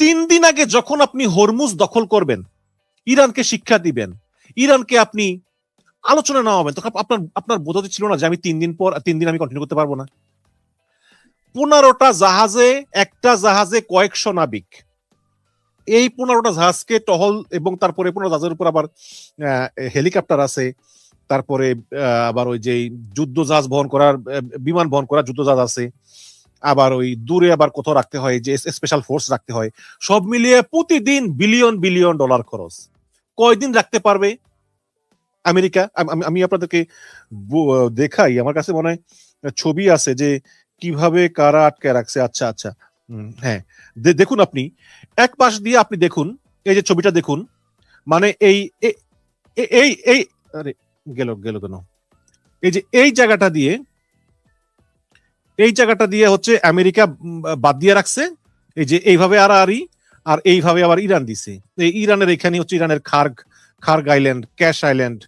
3 দিন আগে যখন আপনি হরমুজ দখল করবেন, ইরানকে শিক্ষা দিবেন, ইরানকে আপনি আলোচনা না হবেন, তখন আপনার আপনার বোধ ছিল না যে আমি 3 দিন আমি কন্টিনিউ করতে পারবো না? 15টা জাহাজে, একটা জাহাজে কয়েকশো নাবিক, এই 15টা জাহাজকে টহল এবং তারপরে 15 জাহাজের উপর আবার হেলিকপ্টার আছে, তারপরে আবার ওই যে যুদ্ধ জাহাজ বহন করার বিমান বহন করার যুদ্ধ জাহাজ আছে, আবার ওই দূরে আবার কোথাও রাখতে হয়, যে স্পেশাল ফোর্স রাখতে হয়, সব মিলিয়ে প্রতিদিন বিলিয়ন বিলিয়ন ডলার খরচ। কয়দিন রাখতে পারবে আমেরিকা? আমি আপনাদেরকে দেখাই, আমার কাছে মনে হয় ছবি আছে যে কিভাবে কারা আটকে রাখছে। আচ্ছা আচ্ছা, হ্যাঁ, দেখুন আপনি এক পাশ দিয়ে আপনি দেখুন, এই যে ছবিটা দেখুন, মানে এই এই এই আরে গেল গেল কেন, এই যে এই জায়গাটা দিয়ে হচ্ছে আমেরিকা বাদ দিয়ে রাখছে, এই যে এইভাবে আড়াআড়ি, আর এইভাবে আবার ইরান দিছে। এই ইরানের এখানে হচ্ছে ইরানের খার্গ আইল্যান্ড, ক্যাশ আইল্যান্ড,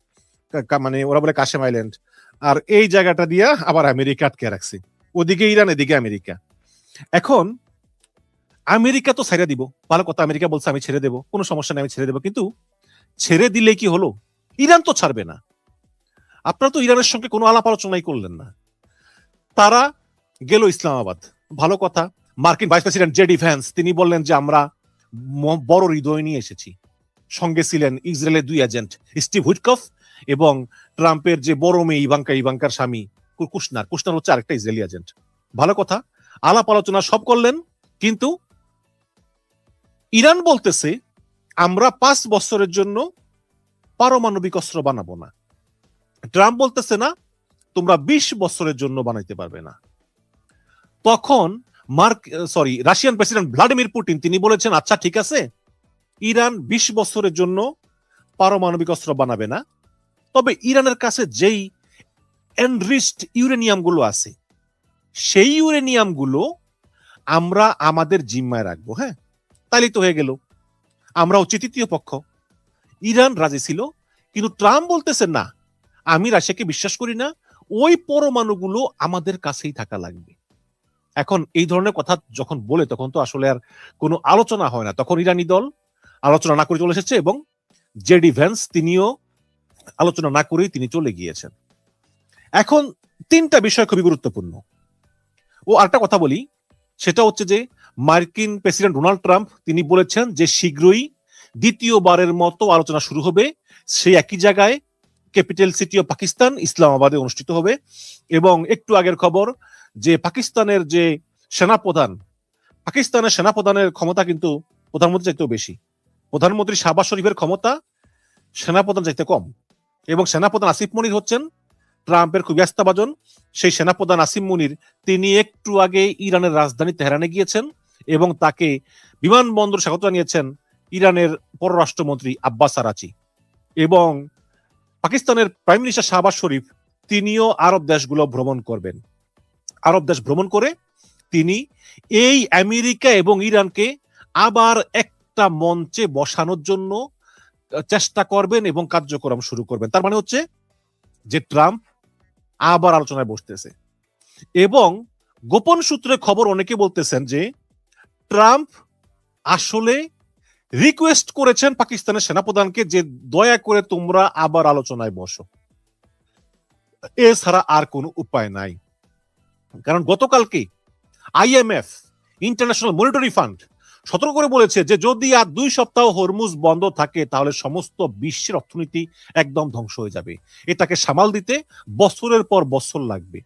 মানে ওরা বলে কাশেম আইল্যান্ড, আর এই জায়গাটা দিয়ে আবার আমেরিকা আটকে রাখছে, ওদিকে ইরান এদিকে আমেরিকা। এখন আমেরিকা তো ছেড়ে দিব, ভালো কথা, আমেরিকা বলছে আমি ছেড়ে দেবো, কোনো সমস্যা নেই আমি ছেড়ে দেবো, কিন্তু ছেড়ে দিলে কি হলো? ইরান তো ছাড়বে না। আপনারা তো ইরানের সঙ্গে কোনো আলাপ আলোচনাই করলেন না। তারা গেল ইসলামাবাদ, ভালো কথা, মার্কিন ভাইস প্রেসিডেন্ট জেডি ভ্যান্স তিনি বললেন যে আমরা বড় হৃদয় নিয়ে এসেছি। সঙ্গে ছিলেন ইসরায়েলের 2 এজেন্ট, স্টিভ হুইটকফ এবং ট্রাম্পের যে বড় মেয়ে ইভাঙ্কার স্বামী কুশনার হচ্ছে আরেকটা ইসরায়েলি এজেন্ট। ভালো কথা, আলাপ আলোচনা সব করলেন, কিন্তু ইরান বলতেছে আমরা 5 বছরের জন্য পারমাণবিক অস্ত্র বানাবো না। ট্রাম্প বলতেছে না, তোমরা 20 বছরের জন্য বানাইতে পারবে না। তখন রাশিয়ান প্রেসিডেন্ট ভ্লাদিমির পুতিন তিনি বলেছেন আচ্ছা ঠিক আছে, ইরান 20 বছরের জন্য পারমাণবিক অস্ত্র বানাবে না, তবে ইরানের কাছে যেই এনরিচড ইউরেনিয়াম গুলো আছে, সেই ইউরেনিয়াম গুলো আমরা আমাদের জিম্মায় রাখবো। হ্যাঁ, তাইলে তো হয়ে গেল, আমরা হচ্ছে তৃতীয় পক্ষ। ইরান রাজি ছিল, কিন্তু ট্রাম্প বলতেছে না, আমি রাশিয়াকে বিশ্বাস করি না, ওই পরমাণুগুলো আমাদের কাছেই থাকা লাগবে। এখন এই ধরনের কথা যখন বলে, তখন তো আসলে আর কোনো আলোচনা হয় না, তখন ইরানি দল আলোচনা না করে চলে এসেছে, এবং জেডি ভ্যান্স তিনিও আলোচনা না করেই তিনি চলে গিয়েছেন। এখন 3টা বিষয় খুবই গুরুত্বপূর্ণ। ও আরেকটা কথা বলি, সেটা হচ্ছে যে মার্কিন প্রেসিডেন্ট ডোনাল্ড ট্রাম্প তিনি বলেছেন যে শীঘ্রই দ্বিতীয়বারের মতো আলোচনা শুরু হবে, সেই একই জায়গায় ক্যাপিটাল সিটি অফ পাকিস্তান ইসলামাবাদে অনুষ্ঠিত হবে। এবং একটু আগের খবর যে পাকিস্তানের যে সেনাপ্রধান, পাকিস্তানের সেনাপ্রধানের ক্ষমতা কিন্তু প্রধানমন্ত্রী চাইতেও বেশি। প্রধানমন্ত্রী শাহবাজ শরীফের ক্ষমতা সেনাপ্রধান চাইতে কম, এবং সেনাপ্রধান আসিফ মনির হচ্ছেন ট্রাম্পের খুবই আস্থাভাজন। সেই সেনাপ্রধান আসিফ মনির তিনি একটু আগে ইরানের রাজধানী তেহরানে গিয়েছেন এবং তাকে বিমানবন্দর স্বাগত জানিয়েছেন ইরানের পররাষ্ট্রমন্ত্রী আব্বাস আরাচি। এবং পাকিস্তানের প্রাইম মিনিস্টার শাহবাজ শরীফ তিনিও আরব দেশগুলো ভ্রমণ করবেন। আরব দেশ ভ্রমণ করে তিনি এই আমেরিকা এবং ইরানকে আবার একটা মঞ্চে বসানোর জন্য চেষ্টা করবেন এবং কার্যক্রম শুরু করবেন। তার মানে হচ্ছে যে ট্রাম্প আবার আলোচনায় বসতেছে। এবং গোপন সূত্রে খবর অনেকে বলতেছেন যে ট্রাম্প আসলে রিকোয়েস্ট করেছেন পাকিস্তানের সেনাপ্রধানকে যে দয়া করে তোমরা আবার আলোচনায় বসো, এছাড়া আর কোনো উপায় নাই। কারণ গতকালকে আইএমএফ, ইন্টারন্যাশনাল মনিটারি ফান্ড, সতর্ক করে বলেছে যে যদি আর 2 সপ্তাহ হরমুজ বন্ধ থাকে তাহলে সমস্ত বিশ্বের অর্থনীতি একদম ধ্বংস হয়ে যাবে, এটাকে সামাল দিতে বছরের পর বছর লাগবে।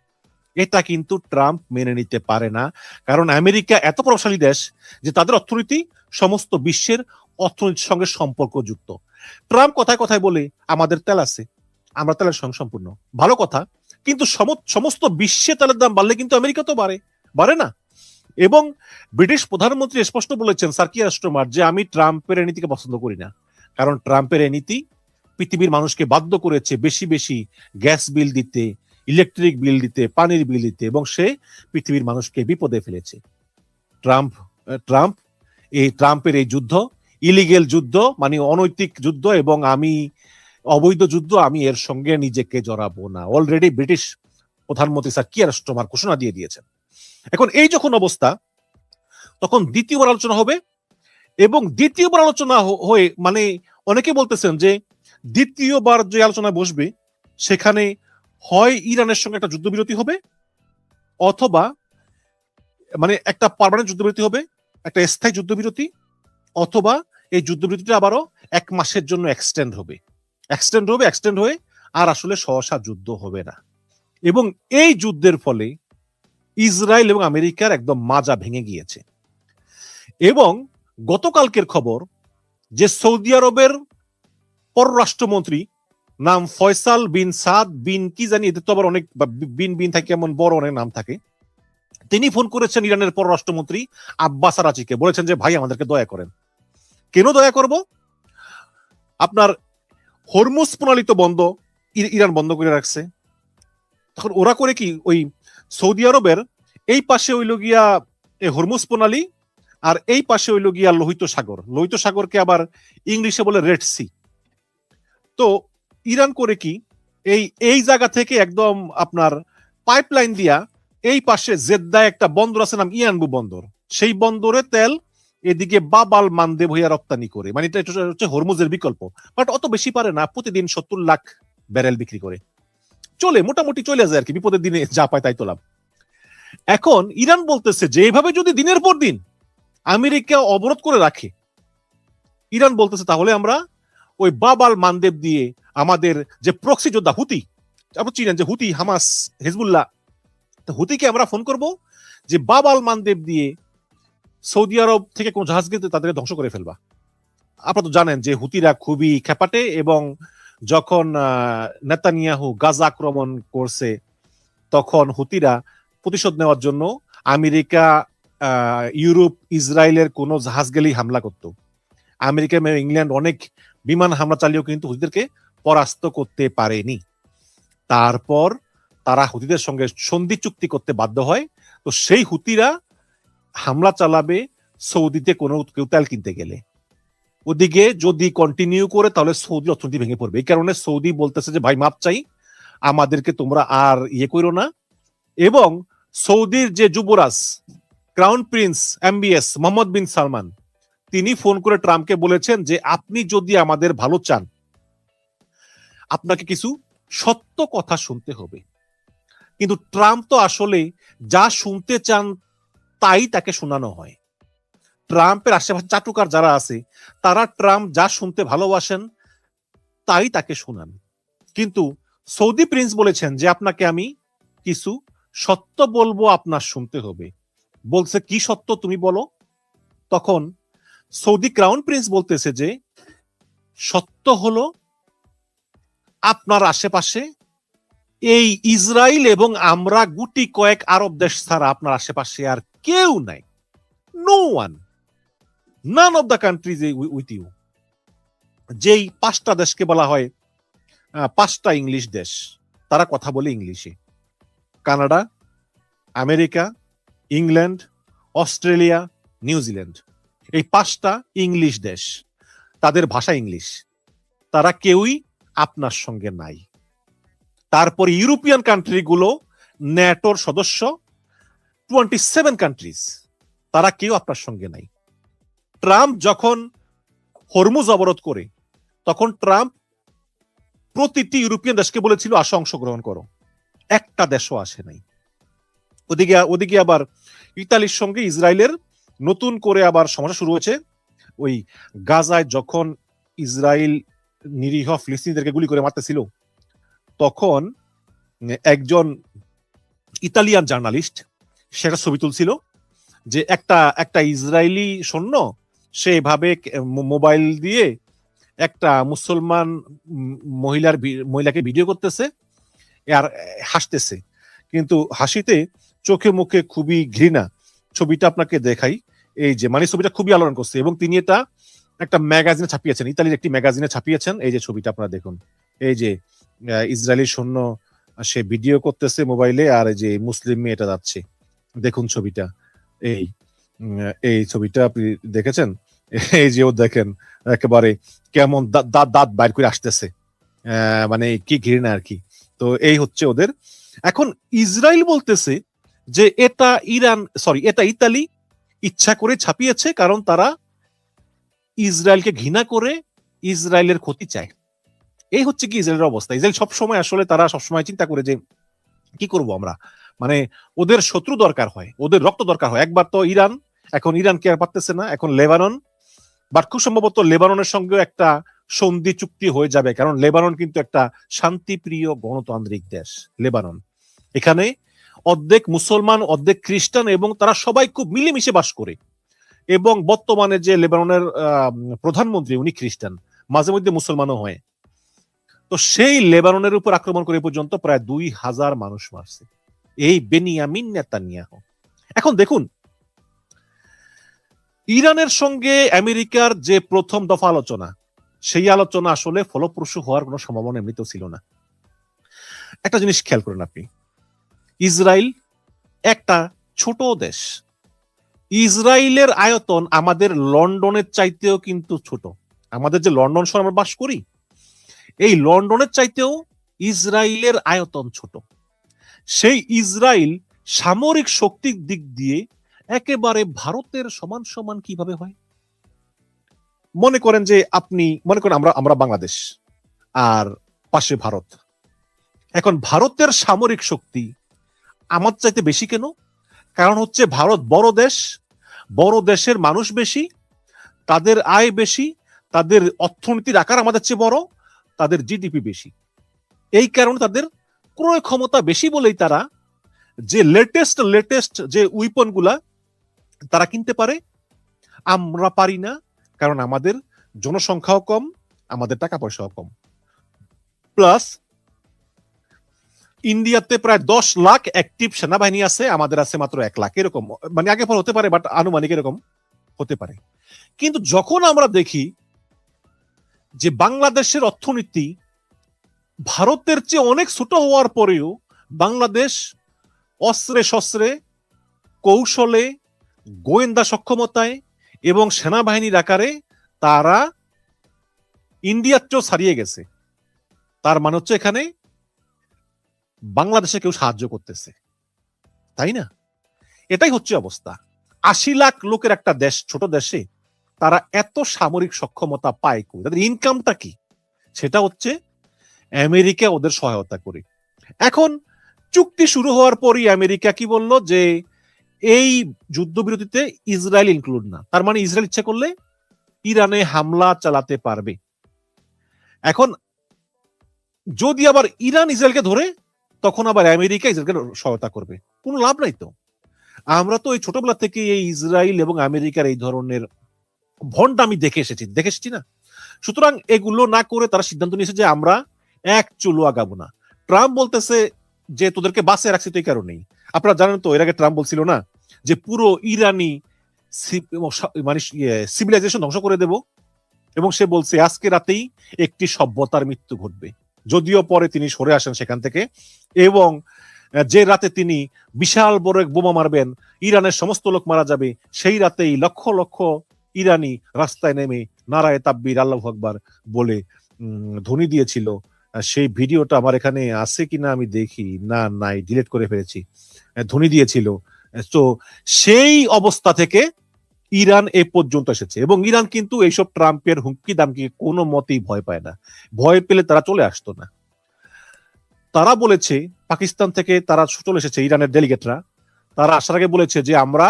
এটা কিন্তু ট্রাম্প মেনে নিতে পারে না, কারণ আমেরিকা এত প্রভাবশালী দেশ যে তাদের অর্থনীতি সমস্ত বিশ্বের অর্থনীতির সঙ্গে সম্পর্কযুক্ত। ট্রাম্প কথায় কথায় বলে আমাদের তেল আছে, আমরা তেলের সঙ্গে সম্পূর্ণ, ভালো কথা, কিন্তু সমস্ত বিশ্বে তেলের দাম বাড়লে কিন্তু আমেরিকা তো বাড়ে না। এবং ব্রিটিশ প্রধানমন্ত্রী স্পষ্ট বলেছেন স্যার কিয়ার স্টারমার যে আমি ট্রাম্পের এই নীতিকে পছন্দ করি না, কারণ ট্রাম্পের এই নীতি পৃথিবীর মানুষকে বাধ্য করেছে বেশি বেশি গ্যাস বিল দিতে, ইলেকট্রিক বিল দিতে, পানির বিল দিতে, এবং সে পৃথিবীর মানুষকে বিপদে ফেলেছে। ট্রাম্পের এই যুদ্ধ ইলিগেল যুদ্ধ, মানে অনৈতিক যুদ্ধ এবং আমি অবৈধ যুদ্ধ, আমি এর সঙ্গে নিজেকে জড়াবো না। অলরেডি ব্রিটিশ প্রধানমন্ত্রী স্যার কিয়ার স্টারমার ঘোষণা দিয়ে দিয়েছেন। এখন এই যখন অবস্থা, তখন দ্বিতীয়বার আলোচনা হবে এবং দ্বিতীয়বার আলোচনা হয়ে মানে অনেকে বলতেছেন যে দ্বিতীয়বার যে আলোচনা বসবে সেখানে হয় ইরানের সঙ্গে একটা যুদ্ধবিরতি হবে, অথবা মানে একটা পার্মানেন্ট যুদ্ধবিরতি হবে, একটা স্থায়ী যুদ্ধবিরতি, অথবা এই যুদ্ধবিরতিটা আবারও 1 মাসের জন্য এক্সটেন্ড হয়ে আর আসলে সহসা যুদ্ধ হবে না। এবং এই যুদ্ধের ফলে ইসরায়েল এবং আমেরিকার একদম মাজা ভেঙে গিয়েছে। এবং গতকালকের খবর যে সৌদি আরবের পররাষ্ট্রমন্ত্রী নাম ফয়সাল বিন সাদ বিন কি জানি, এদের তো আবার অনেক বিন বিন থাকে, এমন বড় অনেক নাম থাকে, তিনি ফোন করেছেন ইরানের পররাষ্ট্রমন্ত্রী আব্বাস আরাচিকে, বলেছেন যে ভাই আমাদেরকে দয়া করেন। কেন দয়া করব? আপনার হরমুজ প্রণালী তো বন্ধ, ইরান বন্ধ করে রাখছে। তখন ওরা করে কি, ওই সৌদি আরবের এই পাশে হইল গিয়া হরমুজ প্রণালী, আর এই পাশে হইল গিয়া লোহিত সাগরকে আবার ইংলিশে বলে রেড সি। তো ইরান করে কি, এই জায়গা থেকে একদম আপনার পাইপলাইন দিয়া এই পাশে জেদ্দায় একটা বন্দর আছে নাম ইয়ানবু বন্দর, সেই বন্দরে তেল এদিকে বাবাল মানদেব হইয়া রপ্তানি করে, মানে এটা হচ্ছে হরমুজের বিকল্প। বাট অত বেশি পারে না, প্রতিদিন 70 লাখ ব্যারেল বিক্রি করে, চলে মোটামুটি চলে যায় আর কি, বিপদের দিনে যা পায় তাই তোলাম। এখন ইরান বলতেছে যে এইভাবে যদি দিনের পর দিন আমেরিকা অবরোধ করে রাখে, ইরান বলতেছে তাহলে আমরা ওই বাবাল মানদেব দিয়ে আমাদের যে প্রক্সি যোদ্ধা হুতি, আপনি চিনেন যে হুতি, হামাস, হিজবুল্লাহ, হুতিকে আমরা ফোন করব যে বাবাল মানদেব দিয়ে সৌদি আরব থেকে কোন জাহাজ গেলে তাদের ধ্বংস করে ফেলবা। আপনারা তো জানেন যে হুতিরা খুবই খেপাটে, এবং যখন নেতানিয়াহু গাজা আক্রমণ করছে তখন হুতিরা প্রতিশোধ নেওয়ার জন্য আমেরিকা, ইউরোপ, ইসরায়েলের কোনো জাহাজ গেলেই হামলা করত। আমেরিকা এবং ইংল্যান্ড অনেক বিমান হামলা চালিয়েও কিন্তু হুতিদেরকে পরাস্ত করতে পারেনি। তারপর তারা হুতিদের সঙ্গে সন্ধি চুক্তি করতে বাধ্য হয়। তো সেই হুতিরা হামলা চালাবে সৌদিতে কোনো কেউ তেল কিনতে গেলে। ওদিকে যদি কন্টিনিউ করে তাহলে সৌদি অর্থনীতি ভেঙে পড়বে। এই কারণে সৌদি বলতেছে যে ভাই মাপ চাই, আমাদেরকে তোমরা আর করো না। এবং সৌদির যে যুবরাজ ক্রাউন প্রিন্স MBS মোহাম্মদ বিন সালমান, তিনি ফোন করে ট্রাম্পকে বলেছেন যে আপনি যদি আমাদের ভালো চান, আপনাকে কিছু সত্য কথা শুনতে হবে। কিন্তু ট্রাম্প তো আসলে যা শুনতে চান তাই তাকে শোনানো হয়। ট্রাম্পের আশেপাশে চাটুকার যারা আছে তারা ট্রাম্প যা শুনতে ভালোবাসেন তাই তাকে শোনান। কিন্তু সৌদি প্রিন্স বলেছেন যে আপনাকে আমি কিছু সত্য বলবো, আপনার শুনতে হবে। বলছে কি সত্য তুমি বলো। তখন সৌদি ক্রাউন প্রিন্স বলতেছে যে সত্য হলো আপনার আশেপাশে এই ইসরায়েল এবং আমরা গুটি কয়েক আরব দেশ ছাড়া আপনার আশেপাশে আর কেউ নাই। No one, none of the countries with you. যেই 5টা দেশকে বলা হয় 5টা ইংলিশ দেশ, তারা কথা বলে ইংলিশে। Canada, America, England, Australia, New Zealand, এই 5টা ইংলিশ দেশ, তাদের ভাষা ইংলিশ, তারা কেউই আপনার সঙ্গে নাই। তারপর ইউরোপিয়ান কান্ট্রিগুলো ন্যাটোর সদস্য, 27 কান্ট্রিজ, তারা কেউ আপনার সঙ্গে নাই। ট্রাম্প যখন হরমুজ অবরোধ করে তখন ট্রাম্প প্রতিটি ইউরোপিয়ান দেশকে বলেছিল আসো অংশগ্রহণ করো, একটা দেশও আসে নাই। ওদিকে আবার ইতালির সঙ্গে ইসরায়েলের নতুন করে আবার সমস্যা শুরু হয়েছে। ওই গাজায় যখন ইসরায়েল নিরীহ ফিলিস্তিনিদেরকে গুলি করে মারতেছিল, তখন একজন ইতালিয়ান জার্নালিস্ট সেটা ছবি তুলছিল যে একটা ইসরায়েলি সৈন্য সেভাবে মোবাইল দিয়ে একটা মুসলমান মহিলাকে ভিডিও করতেছে আর হাসতেছে, কিন্তু হাসিতে চোখে মুখে খুবই ঘৃণা। ছবিটা আপনাকে দেখাই, এই যে মানে ছবিটা খুবই আলোড়ন করছে, এবং তিনি এটা একটা ম্যাগাজিনে ছাপিয়েছেন, ইতালির একটি ম্যাগাজিনে ছাপিয়েছেন। এই যে ছবিটা আপনারা দেখুন, এই যে ইসরায়েলি সৈন্য সে ভিডিও করতেছে মোবাইলে, আর এই যে মুসলিম মেয়েটা যাচ্ছে, দেখুন ছবিটা। এই ছবিটা আপনি দেখেছেন? এই যে ও দেখেন একেবারে কেমন দাঁত বাইর করে আসতেছে, মানে কি ঘৃণা আর কি। তো এই হচ্ছে ওদের। এখন ইসরায়েল বলতেছে যে এটা ইতালি ইচ্ছা করে ছাপিয়েছে, কারণ তারা ইসরায়েলকে ঘৃণা করে ইসরায়েলের ক্ষতি চায়। এই হচ্ছে কি ইসরায়েলের অবস্থা। ইসরায়েল সবসময় আসলে তারা সবসময় চিন্তা করে যে কি করব আমরা, মানে ওদের শত্রু দরকার হয়, ওদের রক্ত দরকার হয়। একবার তো ইরান, এখন ইরান কে আর পারতেছে না, এখন লেবানন, বাট খুব সম্ভবত লেবাননের সঙ্গেও একটা সন্ধি চুক্তি হয়ে যাবে, কারণ লেবানন কিন্তু একটা শান্তিপ্রিয় গণতান্ত্রিক দেশ। লেবানন, এখানে অর্ধেক মুসলমান অর্ধেক খ্রিস্টান এবং তারা সবাই খুব মিলেমিশে বাস করে। এবং বর্তমানে যে লেবাননের প্রধানমন্ত্রী উনি খ্রিস্টান, মাঝে মধ্যে মুসলমানও হয়। তো সেই লেবাননের উপর আক্রমণ করে পর্যন্ত প্রায় 2000 মানুষ মারছে এই বেনিয়ামিন নেতানিয়াহু। এখন দেখুন, ইরানের সঙ্গে আমেরিকার যে প্রথম দফা আলোচনা, সেই আলোচনা আসলে ফলপ্রসূ হওয়ার কোনো সম্ভাবনা এমনিতেও ছিল না। একটা জিনিস খেয়াল করেন আপনি, ইসরায়েল একটা ছোট দেশ। ইসরায়েলের আয়তন আমাদের লন্ডনের চাইতেও কিন্তু ছোট। আমাদের যে লন্ডন শহরে আমরা বাস করি, এই লন্ডনের চাইতেও ইসরায়েলের আয়তন ছোট। সেই ইসরায়েল সামরিক শক্তির দিক দিয়ে একেবারে ভারতের সমান সমান কিভাবে হয়? মনে করেন যে আপনি মনে করেন আমরা বাংলাদেশ আর পাশে ভারত। এখন ভারতের সামরিক শক্তি আমার চাইতে বেশি কেন? কারণ হচ্ছে ভারত বড় দেশ, বড় দেশের মানুষ বেশি, তাদের আয় বেশি, তাদের অর্থনীতির আকার আমাদের চেয়ে বড়, তাদের জিডিপি বেশি। এই কারণে তাদের ক্রয় ক্ষমতা বেশি বলেই তারা যে লেটেস্ট যে উইপন গুলা তারা কিনতে পারে, আমরা পারি না। কারণ আমাদের জনসংখ্যাও কম, আমাদের টাকা পয়সাও কম। প্লাস ইন্ডিয়াতে প্রায় 10 লাখ অ্যাক্টিভ সেনাবাহিনী আছে, আমাদের আছে মাত্র 1 লাখ। এরকম মানে আগে পর হতে পারে, বাট আনুমানিক এরকম হতে পারে। কিন্তু যখন আমরা দেখি যে বাংলাদেশের অর্থনীতি ভারতের চেয়ে অনেক ছোট হওয়ার পরেও বাংলাদেশ অস্ত্রে শস্ত্রে, কৌশলে, গোয়েন্দা সক্ষমতায় এবং সেনাবাহিনীর আকারে তারা ইন্ডিয়ার চেয়েও ছাড়িয়ে গেছে, তার মানে হচ্ছে এখানে বাংলাদেশে কেউ সাহায্য করতেছে, তাই না? এটাই হচ্ছে অবস্থা। 80 লাখ লোকের একটা দেশ, ছোট দেশে তারা এত সামরিক সক্ষমতা পায় কই? তাদের ইনকামটা কি? সেটা হচ্ছে আমেরিকা ওদের সহায়তা করে। এখন চুক্তি শুরু হওয়ার পরই আমেরিকা কি বলল যে এই যুদ্ধবিরতিতে ইসরায়েল ইনক্লুড না। তার মানে ইসরায়েল ইচ্ছা করলে ইরানে হামলা চালাতে পারবে। এখন যদি আবার ইরান ইসরায়েলকে ধরে, তখন আবার আমেরিকা ইসরায়েলকে সহায়তা করবে। কোনো লাভ নাই তো। আমরা তো এই ছোটবেলা থেকে এই ইসরায়েল এবং আমেরিকার এই ধরনের ভন্ডামি দেখে এসেছি না? সুতরাং এগুলো না করে তারা সিদ্ধান্ত নিয়েছে যে আমরা এক চুলো আগাবো না। ট্রাম্প বলতেছে যে তোদেরকে বাসে রাখছি তো এই কারণেই। আপনারা জানেন তো এর আগে ট্রাম্প বলছিল না যে পুরো ইরানি মানে সিভিলাইজেশন ধ্বংস করে দেব, এবং সে বলছে আজকে রাতেই একটি সভ্যতার মৃত্যু ঘটবে। যদিও পরে তিনি সরে আসেন সেখান থেকে, এবং যে রাতে তিনি বিশাল বড় এক বোমা মারবেন, ইরানের সমস্ত লোক মারা যাবে, সেই রাতেই লক্ষ লক্ষ ইরানি রাস্তায় নেমে নারায়ে তাকবীর আল্লাহু আকবার বলে ধ্বনি দিয়েছিল। সেই ভিডিওটা আমার এখানে আছে কিনা আমি দেখি, না নাই, ডিলিট করে ফেলেছি। ধ্বনি দিয়েছিল। তো সেই অবস্থা থেকে ইরান এ পর্যন্ত এসেছে, এবং ইরান কিন্তু এইসব ট্রাম্পের হুমকি দামকি কোনো মতেই ভয় পায় না। ভয় পেলে তারা চলে আসতো না। তারা বলেছে, পাকিস্তান থেকে তারা চলে এসেছে ইরানের ডেলিগেটরা, তারা আসার আগে বলেছে যে আমরা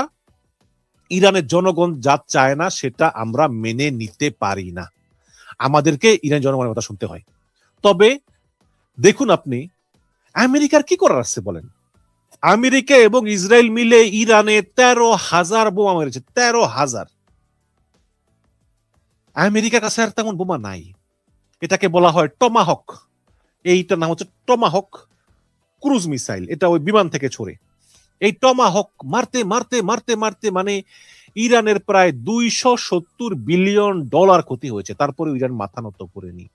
ইরানের জনগণ যা চায় না সেটা আমরা মেনে নিতে পারি না, আমাদেরকে ইরান জনগণের কথা শুনতে হয়। তবে দেখুন আপনি, আমেরিকার কি করার আছে বলেন? আমেরিকা এবং ইসরায়েল মিলে ইরানে 13,000 বোমা মেরেছে। 13,000। আমেরিকার কাছে আর তেমন বোমা নাই। এটাকে বলা হয় টমাহক। এইটার নাম হচ্ছে টমাহক ক্রুজ মিসাইল। এটা ওই বিমান থেকে ছড়ে। এই টমাহক মারতে মানে ইরানের প্রায় $270 বিলিয়ন ক্ষতি হয়েছে। তারপরে ইরান মাথা নত করেনি।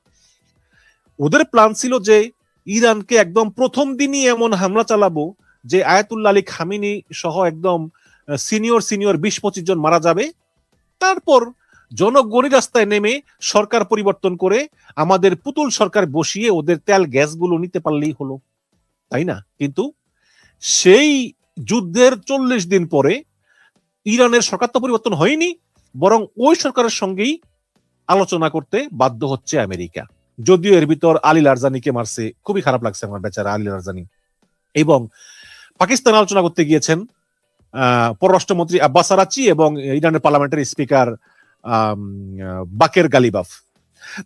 ওদের প্ল্যান ছিল যে ইরানকে একদম প্রথম দিনই এমন হামলা চালাবো যে আয়াতুল্লাহ আলী খামিনি সহ একদম সিনিয়র 20-25 জন মারা যাবে। তারপর জনগণই রাস্তায় নেমে সরকার পরিবর্তন করে আমাদের পুতুল সরকার বসিয়ে ওদের তেল গ্যাসগুলো নিতে পারলেই হলো, তাই না? কিন্তু সেই যুদ্ধের 40 দিন পরে ইরানের সরকার তো পরিবর্তন হয়নি, বরং ওই সরকারের সঙ্গেই আলোচনা করতে বাধ্য হচ্ছে আমেরিকা। যদিও এর ভিতর আলী লারজানিকে মারছে, খুবই খারাপ লাগছে আমার বেচারা আলী লারজানি। এবং পাকিস্তান আলোচনা করতে গিয়েছেন পররাষ্ট্রমন্ত্রী আব্বাস আরাচি এবং ইরানের পার্লামেন্টারি স্পিকার বাকের গালিবাফ।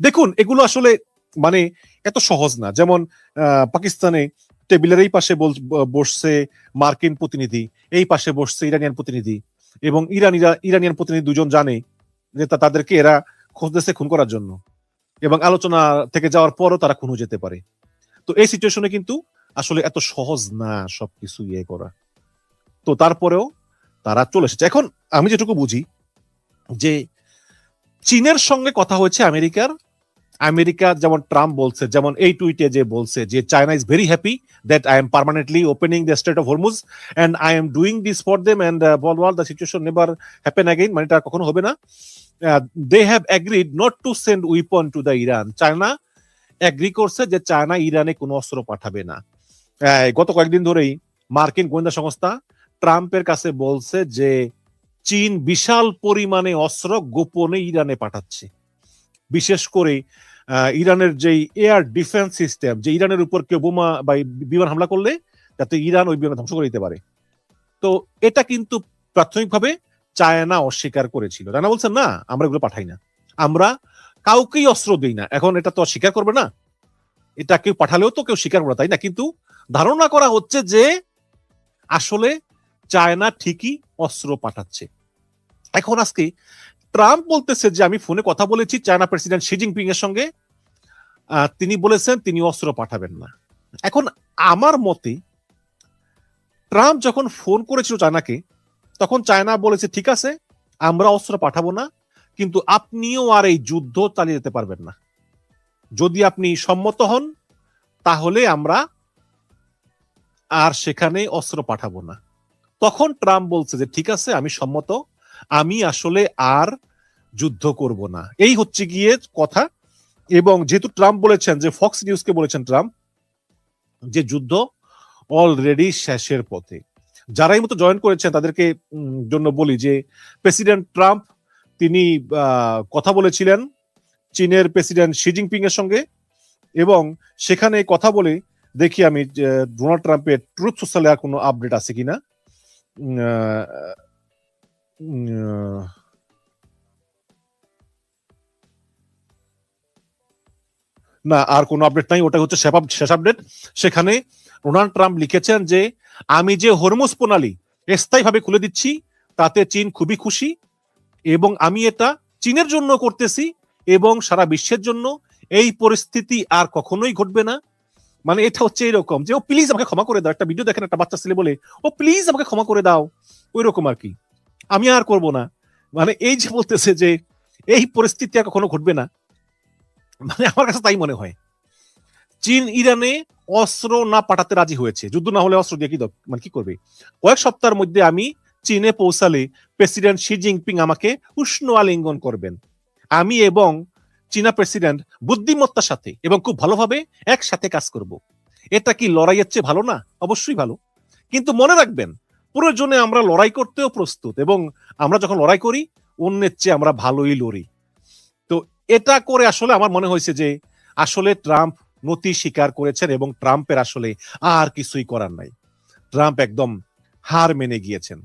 দেখুন এগুলো আসলে মানে এত সহজ না। যেমন পাকিস্তানে টেবিলের এই পাশে বসছে মার্কিন প্রতিনিধি, এই পাশে বসছে ইরানিয়ান প্রতিনিধি, এবং ইরানিয়ান প্রতিনিধি দুজন জানে যে তাদেরকে এরা খুঁজতেছে খুন করার জন্য, এবং আলোচনা থেকে যাওয়ার পরও তারা খুন হয়ে যেতে পারে। তো এই সিচুয়েশনে কিন্তু আসলে এত সহজ না সবকিছু ইয়ে করা। তো তারপরেও তারা চলে এসেছে। এখন আমি যেটুকু বুঝি যে চীনের সঙ্গে কথা হয়েছে আমেরিকার। আমেরিকা যেমন ট্রাম্প বলছে, যেমন এই টুইটে যে বলছে যে China is very happy that I am permanently opening the strait of Hormuz and I am doing this for them and the situation never happen again, মানে এটা কখনো হবে না। They have agreed not to send weapon to the Iran. China agree করছে যে China ইরানে কোনো অস্ত্র পাঠাবে না। গত কয়েকদিন ধরেই মার্কিন গোয়েন্দা সংস্থা ট্রাম্পের কাছে বলছে যে চীন বিশাল পরিমাণে অস্ত্র গোপনে ইরানে পাঠাচ্ছে, বিশেষ করে ইরানের যে এয়ার ডিফেন্স সিস্টেম, যে ইরানের উপর কেউ বোমা বা বিমান হামলা করলে যাতে ইরান ওই বিমান ধ্বংস করে দিতে পারে। তো এটা কিন্তু প্রাথমিকভাবে চায়না অস্বীকার করেছিল। চায়না বলছে না, আমরা এগুলো পাঠাই না, আমরা কাউকেই অস্ত্র দিই না। এখন এটা তো স্বীকার করবে না, এটা কেউ পাঠালেও তো কেউ স্বীকার করে, তাই না? কিন্তু ধারণা করা হচ্ছে যে আসলে চায়না ঠিকই অস্ত্র পাঠাচ্ছে। এখন আজকে ট্রাম্প বলতেছে যে আমি ফোনে কথা বলেছি চায়না প্রেসিডেন্ট শি জিনপিং এর সঙ্গে, তিনি বলেছেন তিনি অস্ত্র পাঠাবেন না। এখন আমার মতে ট্রাম্প যখন ফোন করেছিল চায়নাকে, তখন চায়না বলেছে ঠিক আছে আমরা অস্ত্র পাঠাবো না, কিন্তু আপনিও আর এই যুদ্ধ চালিয়ে যেতে পারবেন না। যদি আপনি সম্মত হন তাহলে আমরা আর সেখানে অস্ত্র পাঠাবো না। তখন ট্রাম্প বলছে যে ঠিক আছে আমি সম্মত, আমি আসলে আর যুদ্ধ করব না। এই হচ্ছে গিয়ে কথা। এবং যেহেতু ট্রাম্প বলেছেন, যে ফক্স নিউজকে বলেছেন ট্রাম্প যে যুদ্ধ অলরেডি শেষের পথে। যারা এই মতো জয়েন করেছেন তাদেরকে জন্য বলি যে প্রেসিডেন্ট ট্রাম্প তিনি কথা বলেছিলেন চীনের প্রেসিডেন্ট শি জিনপিং এর সঙ্গে, এবং সেখানে কথা বলে দেখি আমি ডোনাল্ড ট্রাম্পের ট্রুথ সোশ্যালে আর কোনো আপডেট আছে কিনা। না, আর কোনো আপডেট নাই, ওটা হচ্ছে শেষ আপডেট। সেখানে ডোনাল্ড ট্রাম্প লিখেছেন যে আমি যে হরমুজ প্রণালী স্থায়ীভাবে খুলে দিচ্ছি তাতে চীন খুবই খুশি, এবং আমি এটা চীনের জন্য করতেছি এবং সারা বিশ্বের জন্য। এই পরিস্থিতি আর কখনোই ঘটবে না। মানে এটা হচ্ছে এরকম যে ও প্লিজ আমাকে ক্ষমা করে দাও। একটা ভিডিও দেখেন, একটা বাচ্চা ছেলে বলে ও প্লিজ আমাকে ক্ষমা করে দাও, ওই রকম আর কি, আমি আর করব না। মানে এই যে বলতেছে যে এই পরিস্থিতি আর কখনো ঘটবে না, মানে আমার কাছে তাই মনে হয়। চীন ইরানে অস্ত্র না পাঠাতে রাজি হয়েছে, যুদ্ধ না হলে অস্ত্র দিয়ে কি মানে কি করবে। কয়েক সপ্তাহের মধ্যে আমি চীনে পৌঁছালে প্রেসিডেন্ট শি জিনপিং আমাকে উষ্ণ আলিঙ্গন করবেন। আমি এবং চীনা প্রেসিডেন্ট বুদ্ধিমত্তার সাথে এবং খুব ভালোভাবে একসাথে কাজ করব। এটা কি লড়াইয়ের চেয়ে ভালো না? অবশ্যই ভালো। কিন্তু মনে রাখবেন প্রয়োজনে আমরা লড়াই করতেও প্রস্তুত, এবং আমরা যখন লড়াই করি অন্যের চেয়ে আমরা ভালোই লড়ি। তো এটা করে আসলে আমার মনে হয়েছে যে আসলে ট্রাম্প নতি স্বীকার করেছেন, এবং ট্রাম্পের আসলে আর কিছুই করার নাই। ট্রাম্প একদম হার মেনে গিয়েছেন।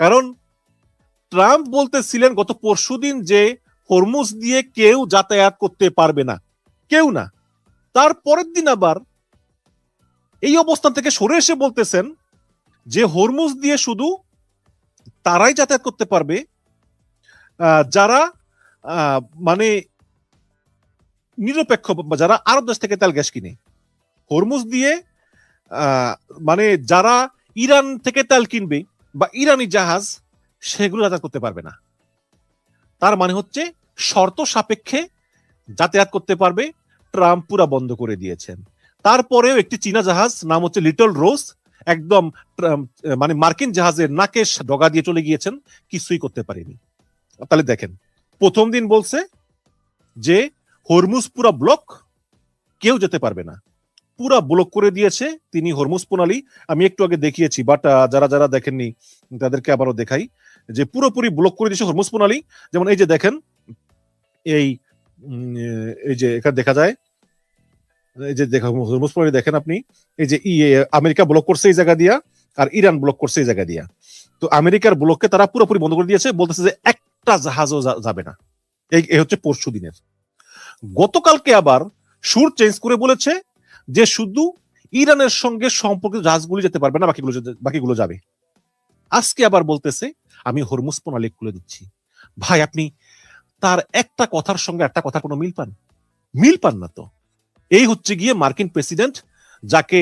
কারণ ট্রাম্প বলতেছিলেন গত পরশুদিন যে হরমুজ দিয়ে কেউ যাতায়াত করতে পারবে না, কেউ না। তারপরের দিন আবার এই অবস্থান থেকে সরে এসে বলতেছেন যে হরমুজ দিয়ে শুধু তারাই যাতায়াত করতে পারবে যারা মানে নিরপেক্ষ, যারা আরব দেশ থেকে তেল গ্যাস কিনে। হরমুজ দিয়ে মানে যারা ইরান থেকে তেল কিনবে বা ইরানি জাহাজ, সেগুলো যাতায়াত করতে পারবে না। তার মানে হচ্ছে শর্ত সাপেক্ষে যাতায়াত করতে পারবে। ট্রাম্প পুরা বন্ধ করে দিয়েছেন। তারপরেও একটি চীনা জাহাজ নাম হচ্ছে লিটল রোজ একদম মানে মার্কিন জাহাজের নাকে ডগা দিয়ে চলে গিয়েছেন, কিছুই করতে পারেনি। তাহলে দেখেন, প্রথম দিন বলছে যে হরমুজ পুরা ব্লক, কেউ যেতে পারবে না, পুরা ব্লক করে দিয়েছে তিনি হরমুজ প্রণালী। আমি একটু আগে দেখিয়েছি, বাট যারা যারা দেখেননি তাদেরকে আবারও দেখাই যে পুরোপুরি ব্লক করে দিয়েছে হরমুজ প্রণালী। যেমন এই যে দেখেন এই এই যে এখানে দেখা যায়, এই যে হরমুজ প্রণালী দেখেন আপনি, এই যে আমেরিকা ব্লক করছে এই জায়গা দিয়া, আর ইরান ব্লক করছে এই জায়গা দিয়া। তো আমেরিকার ব্লককে তারা পুরোপুরি বন্ধ করে দিয়েছে, বলতেছে যে একটা জাহাজও যাবে না। এই হচ্ছে পরশু দিনের। গতকালকে আবার সুর চেঞ্জ করে বলেছে যে শুধু ইরানের সঙ্গে সম্পর্কিত জাহাজগুলি যেতে পারবে না, বাকিগুলো যাবে। আজকে আবার বলতেছে আমি হরমুজ প্রণালী খুলে দিচ্ছি। ভাই, আপনি তার একটা কথার সঙ্গে একটা কথার কোনো মিল পান না তো। এই হচ্ছে গিয়ে মার্কিন প্রেসিডেন্ট, যাকে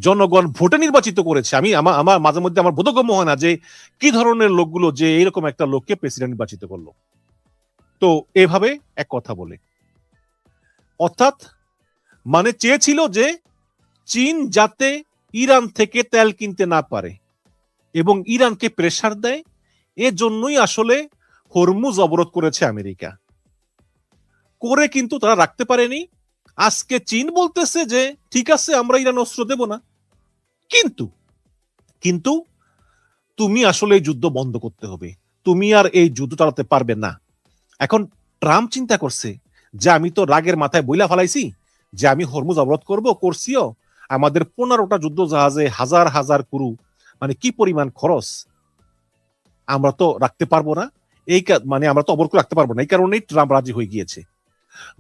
জনগণ ভোটে নির্বাচিত করেছে। আমার মাঝে মধ্যে আমার বোধগম্য হয় না যে কি ধরনের লোকগুলো যে এইরকম একটা লোককে প্রেসিডেন্ট নির্বাচিত করলো। তো এভাবে এক কথা বলে, অর্থাৎ মানে চেয়েছিল যে চীন যাতে ইরান থেকে তেল কিনতে না পারে এবং ইরানকে প্রেসার দেয়, এজন্যই আসলে হরমুজ অবরোধ করেছে আমেরিকা। করে কিন্তু তারা রাখতে পারেনি। আজকে চীন বলতেছে যে ঠিক আছে, আমরা ইরান অস্ত্র দেব না, কিন্তু কিন্তু তুমি আসলে এই যুদ্ধ বন্ধ করতে হবে, তুমি আর এই যুদ্ধ চালাতে পারবে না। এখন ট্রাম্প চিন্তা করছে যে আমি তো রাগের মাথায় বইলা ফেলাইছি যে আমি হরমুজ অবরোধ করছিও, আমাদের 15টা যুদ্ধ জাহাজে হাজার হাজার ক্রু, মানে কি পরিমাণ খরচ, আমরা তো রাখতে পারবো না। মানে আমরা তো অবরোধ রাখতে পারবো না, এই কারণেই ট্রাম্প রাজি হয়ে গিয়েছে।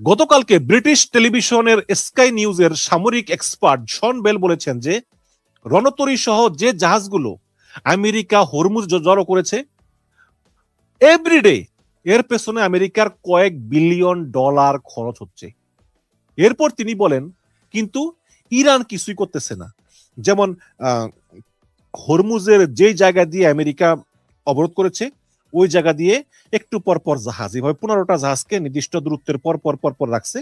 গতকালকে ব্রিটিশ টেলিভিশনের স্কাই নিউজের সামরিক এক্সপার্ট জন বেল বলেছেন যে রণতরী সহ যে জাহাজগুলো আমেরিকা হরমুজ জড়ো করেছে এভরিডে, এর পেছনে আমেরিকার কয়েক বিলিয়ন ডলার খরচ হচ্ছে। এরপর তিনি বলেন কিন্তু ইরান কিছুই করতেছে না। যেমন হরমুজের যে জায়গা দিয়ে আমেরিকা অবরোধ করেছে ওই জায়গা দিয়ে একটু পর পর জাহাজ, এভাবে 15টা জাহাজকে নির্দিষ্ট দূরত্বের পর পর পর পর রাখছে।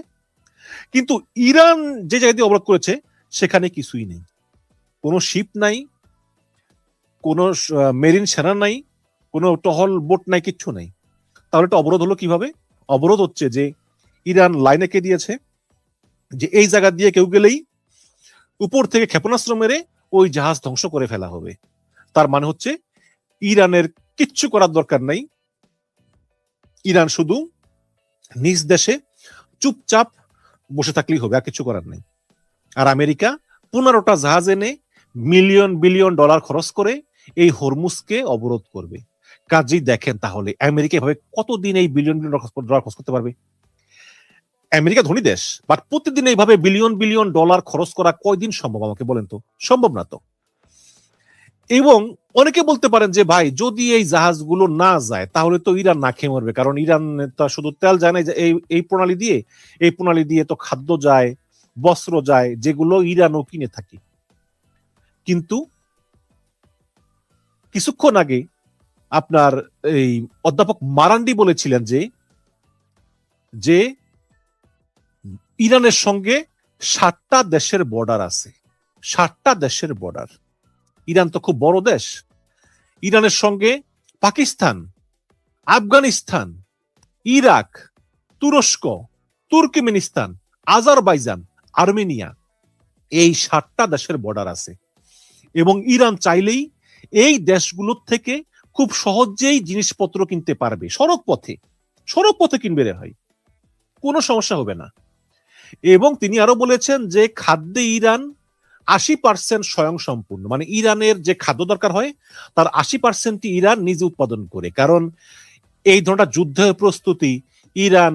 কিন্তু ইরান যে জায়গা দিয়ে অবরোধ করেছে সেখানে কিছুই নেই, কোনো শিপ নাই, কোনো মেরিন সেনা নাই, কোনো টহল বোট নাই, কিচ্ছু নাই। তাহলে এটা অবরোধ হলো কিভাবে? অবরোধ হচ্ছে যে ইরান লাইন এঁকে দিয়েছে যে এই জায়গা দিয়ে কেউ গেলেই উপর থেকে ক্ষেপণাস্ত্র মেরে ওই জাহাজ ধ্বংস করে ফেলা হবে। তার মানে হচ্ছে ইরানের কিচ্ছু করার দরকার নাই, ইরান শুধু নিজ দেশে চুপচাপ বসে থাকলেই হবে, আর কিছু করার নেই। আর আমেরিকা 15টা জাহাজ এনে মিলিয়ন বিলিয়ন ডলার খরচ করে এই হরমুজকে অবরোধ করবে। কাজেই দেখেন তাহলে আমেরিকা এভাবে কতদিন এই বিলিয়ন বিলিয়ন ডলার খরচ করতে পারবে? আমেরিকা ধনী দেশ, বাট প্রতিদিন এইভাবে বিলিয়ন বিলিয়ন ডলার খরচ করা কয়দিন সম্ভব আমাকে বলেন তো? সম্ভব না তো। এবং অনেকে বলতে পারেন যে ভাই, যদি এই জাহাজগুলো না যায় তাহলে তো ইরান না খেয়ে মরবে, কারণ ইরান তো শুধু তেল যায় না, এই প্রণালী দিয়ে তো খাদ্য যায়, বস্ত্র যায়, যেগুলো ইরানও কিনে থাকে। কিন্তু কিছুক্ষণ আগে আপনার এই অধ্যাপক মারান্ডি বলেছিলেন যে ইরানের সঙ্গে 7টা দেশের বর্ডার আছে, 7টা দেশের বর্ডার। ইরান তো খুব বড় দেশ। ইরানের সঙ্গে পাকিস্তান, আফগানিস্তান, ইরাক, তুরস্ক, তুর্কমেনিস্তান, আজারবাইজান, আর্মেনিয়া, এই 7টা দেশের বর্ডার আছে। এবং ইরান চাইলেই এই দেশগুলোর থেকে খুব সহজেই জিনিসপত্র কিনতে পারবে, সড়ক পথে কিনবে রে ভাই, কোনো সমস্যা হবে না। এবং তিনি আরো বলেছেন যে খাদ্যে ইরান 80% স্বয়ংসম্পূর্ণ, মানে ইরানের যে খাদ্য দরকার হয় তার 80% ইরান নিজে উৎপাদন করে। কারণ এই ধরনের যুদ্ধের প্রস্তুতি ইরান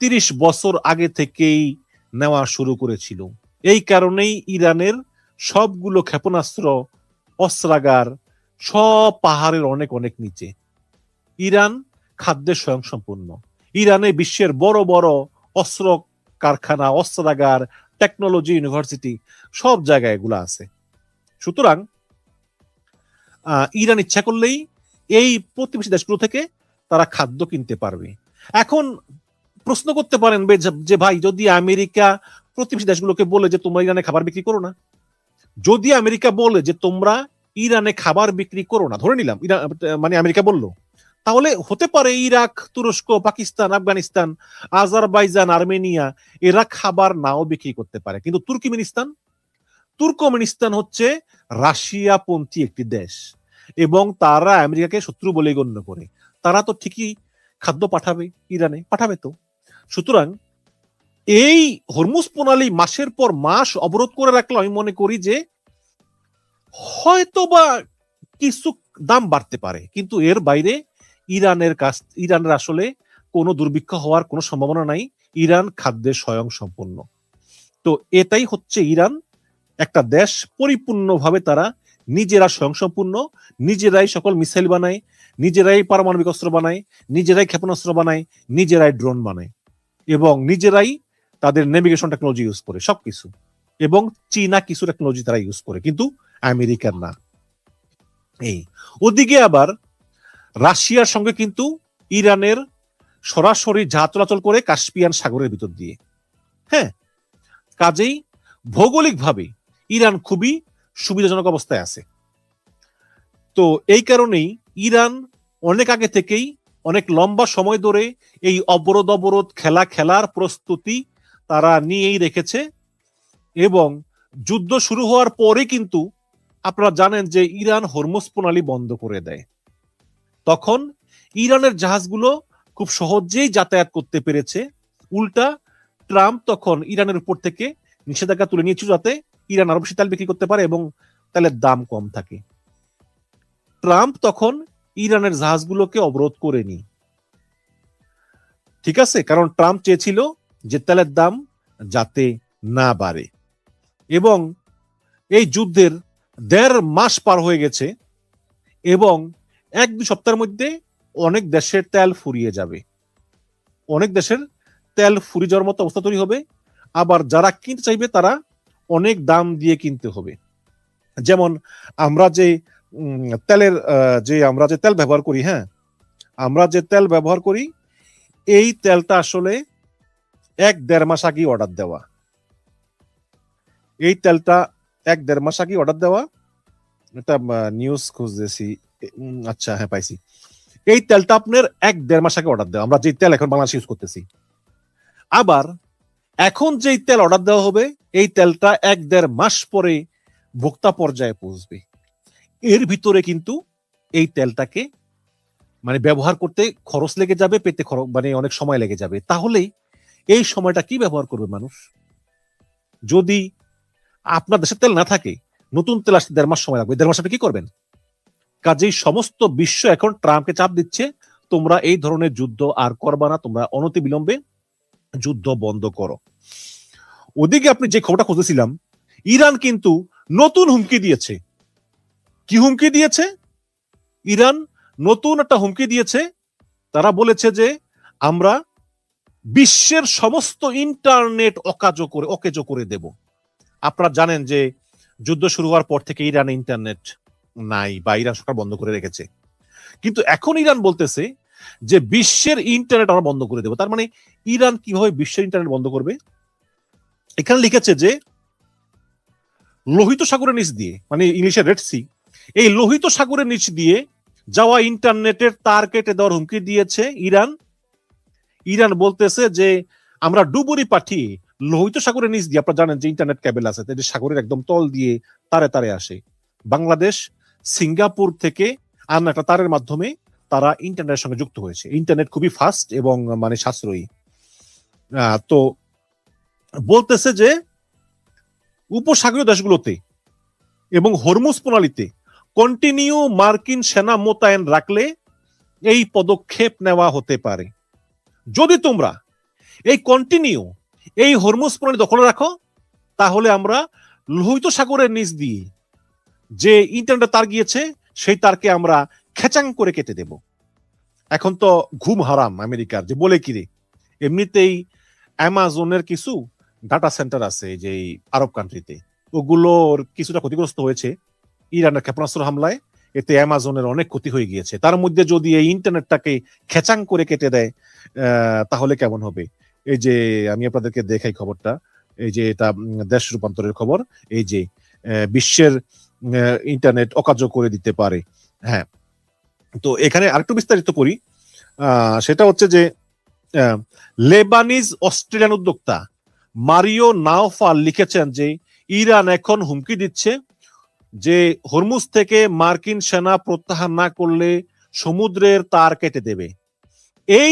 30 বছর আগে থেকেই নেওয়া শুরু করেছিল। এই কারণেই ইরানের সবগুলো ক্ষেপণাস্ত্র, অস্ত্রাগার সব পাহাড়ের অনেক অনেক নিচে। ইরান খাদ্যে স্বয়ংসম্পূর্ণ। ইরানে বিশ্বের বড় বড় অস্ত্র কারখানা, অস্ত্রাগার, টেকনোলজি ইউনিভার্সিটি সব জায়গায় এগুলো আছে। সুতরাং ইরান ইচ্ছা করলেই এই প্রতিবেশী দেশগুলো থেকে তারা খাদ্য কিনতে পারবে। এখন প্রশ্ন করতে পারেন যে ভাই, যদি আমেরিকা প্রতিবেশী দেশগুলোকে বলে যে তোমরা ইরানে খাবার বিক্রি করো না, যদি আমেরিকা বলে যে তোমরা ইরানে খাবার বিক্রি করো না, ধরে নিলাম মানে আমেরিকা বললো, তাহলে হতে পারে ইরাক, তুরস্ক, পাকিস্তান, আফগানিস্তান, আজারবাইজান, আর্মেনিয়া এরা খাবার নাও বিক্রি করতে পারে। কিন্তু তুর্কমেনিস্তান হচ্ছে রাশিয়াপন্থী একটি দেশ এবং তারা আমেরিকাকে শত্রু বলে গণ্য করে। তারা তো ঠিকই খাদ্য পাঠাবে ইরানে, পাঠাবে তো। সুতরাং এই হরমুজ প্রণালী মাসের পর মাস অবরোধ করে রাখলে আমি মনে করি যে হয়তোবা কিছু দাম বাড়তে পারে, কিন্তু এর বাইরে ইরানের আসলে কোনো দুর্ভিক্ষ হওয়ার কোনো সম্ভাবনা নাই। ইরান খাদ্যে স্বয়ং সম্পূর্ণ। তো এটাই হচ্ছে ইরান, একটা দেশ পরিপূর্ণভাবে তারা নিজেরা স্বয়ংসম্পূর্ণ, নিজেরাই সকল মিসাইল বানায়, নিজেরাই পারমাণবিক অস্ত্র বানায়, নিজেরাই ক্ষেপণাস্ত্র বানায়, নিজেরাই ড্রোন বানায় এবং নিজেরাই তাদের নেভিগেশন টেকনোলজি ইউজ করে সবকিছু, এবং চীনা কিছু টেকনোলজি তারা ইউজ করে, কিন্তু আমেরিকার না। এই ওদিকে আবার রাশিয়ার সঙ্গে কিন্তু ইরানের সরাসরি জাহাজ চলাচল করে কাস্পিয়ান সাগরের ভিতর দিয়ে। হ্যাঁ, কাজেই ভৌগোলিকভাবে ইরান খুবই সুবিধাজনক অবস্থায় আছে। তো এই কারণেই ইরান অনেক আগে থেকেই অনেক লম্বা সময় ধরে এই অবরোধ খেলার প্রস্তুতি তারা নিয়েই রেখেছে, এবং যুদ্ধ শুরু হওয়ার পরে কিন্তু আপনারা জানেন যে ইরান হরমুজ প্রণালী বন্ধ করে দেয়। তখন ইরানের জাহাজগুলো খুব সহজেই যাতায়াত করতে পেরেছে। উল্টা ট্রাম্প তখন ইরানের উপর থেকে নিষেধাজ্ঞা তুলে নিয়েছিল যাতে ইরান আরো বেশি তেল বিক্রি করতে পারে এবং তেলের দাম কম থাকে। ট্রাম্প তখন ইরানের জাহাজগুলোকে অবরোধ করেনি, ঠিক আছে, কারণ ট্রাম্প চেয়েছিল যে তেলের দাম যাতে না বাড়ে। এবং এই যুদ্ধের 1.5 মাস পার হয়ে গেছে এবং 1-2 সপ্তাহের মধ্যে অনেক দেশের তেল ফুরিয়ে যাবে, অনেক দেশের তেল ফুরিয়ে যাওয়ার মতো অবস্থা তৈরি হবে। আবার যারা কিনতে চাইবে তারা অনেক দাম দিয়ে কিনতে হবে। যেমন আমরা যে তেল ব্যবহার করি, হ্যাঁ, আমরা যে তেল ব্যবহার করি এই তেলটা আসলে 1-1.5 মাস আগে অর্ডার দেওয়া। এই তেলটা 1-1.5 মাস আগে অর্ডার দেওয়া, এটা নিউজ খুঁজতেছি, আচ্ছা হ্যাঁ পাইছি। এই তেলটা আপনার 1-1.5 মাস আগে অর্ডার দেওয়া, আমরা যে তেল এখন বাংলাদেশে ইউজ করতেছি। আবার এখন যেই তেল অর্ডার দেওয়া হবে এই তেলটা 1-1.5 মাস পরে ভোক্তা পর্যায়ে পৌঁছবে। এর ভিতরে কিন্তু এই তেলটাকে মানে ব্যবহার করতে খরচ লেগে যাবে, পেতে মানে অনেক সময় লেগে যাবে। তাহলে এই সময়টা কি ব্যবহার করবে মানুষ? যদি আপনার দেশে তেল না থাকে, নতুন তেল আসতে 1.5 মাস সময় লাগবে, 1.5 মাস আপনি কি করবেন? কাজেই সমস্ত বিশ্ব এখন ট্রাম্পকে চাপ দিচ্ছে, তোমরা এই ধরনের যুদ্ধ আর করবা না, তোমরা অনতিবিলম্বে যুদ্ধ বন্ধ করো। ওদিকে আপনি যে খবরটা খুঁজেছিলাম, ইরান কিন্তু নতুন হুমকি দিয়েছে। কি হুমকি দিয়েছে? ইরান নতুন একটা হুমকি দিয়েছে। তারা বলেছে যে আমরা বিশ্বের সমস্ত ইন্টারনেট অকেজো করে দেব। আপনারা জানেন যে যুদ্ধ শুরু হওয়ার পর থেকে ইরানে ইন্টারনেট নাই বা ইরান সরকার বন্ধ করে রেখেছে, কিন্তু এখন ইরান বলতেছে যে বিশ্বের ইন্টারনেট আমরা বন্ধ করে দেব। তার মানে ইরান কিভাবে বিশ্বের ইন্টারনেট বন্ধ করবে? এখানে লিখেছে যে লোহিত সাগরের নিচ দিয়ে, মানে ইংলিশের রেড সি, এই লোহিত সাগরের নিচ দিয়ে যাওয়া ইন্টারনেটের তার কেটে দেওয়ার হুমকি দিয়েছে ইরান। ইরান বলতেছে যে আমরা ডুবুরি পাঠিয়ে লোহিত সাগরের নিচ দিয়ে, আপনারা জানেন যে ইন্টারনেট কেবল আছে, সাগরের একদম তল দিয়ে তারে তারে আসে। বাংলাদেশ সিঙ্গাপুর থেকে আমরা একটা তারের মাধ্যমে তারা ইন্টারনেটের সঙ্গে যুক্ত হয়েছে। ইন্টারনেট খুবই ফাস্ট এবং মানে সাশ্রয়ী। তো বলতেছে যে উপসাগরীয় দেশগুলোতে এবং হরমুজ প্রণালীতে কন্টিনিউ মার্কিন সেনা মোতায়েন রাখলে এই পদক্ষেপ নেওয়া হতে পারে। যদি তোমরা এই কন্টিনিউ এই হরমুজ প্রণালী দখলে রাখো, তাহলে আমরা লোহিত সাগরের নিচ দিয়ে যে ইন্টারনেট তার গিয়েছে সেই তারকে আমরা খেচাং করে কেটে দেব। এখন তো ঘুম হারাম আমেরিকার, যে বলে কি রে, এমনিতেই অ্যামাজনের কিছু ডাটা সেন্টার আছে যে আরব কান্ট্রিতে, ওগুলোর কিছুটা ক্ষতিগ্রস্ত হয়েছে ইরানের ক্ষেপণাস্ত্র হামলায়। এতে অ্যামাজনের অনেক ক্ষতি হয়ে গিয়েছে। তার মধ্যে যদি এই ইন্টারনেটটাকে খেচাং করে কেটে দেয় তাহলে কেমন হবে? এই যে আমি আপনাদেরকে দেখাই খবরটা, এই যে এটা দেশ রূপান্তরের খবর, এই যে বিশ্বের ইন্টারনেট অকার্য করে দিতে পারে। হ্যাঁ, তো এখানে আরেকটু বিস্তারিত করি। সেটা হচ্ছে যে লেবানিজ অস্ট্রেলিয়ান উদ্যোক্তা মারিও নাওফাল লিখেছেন যে ইরান এখন হুমকি দিচ্ছে যে হরমুজ থেকে মার্কিন সেনা প্রত্যাহার না করলে সমুদ্রের তার কেটে দেবে। এই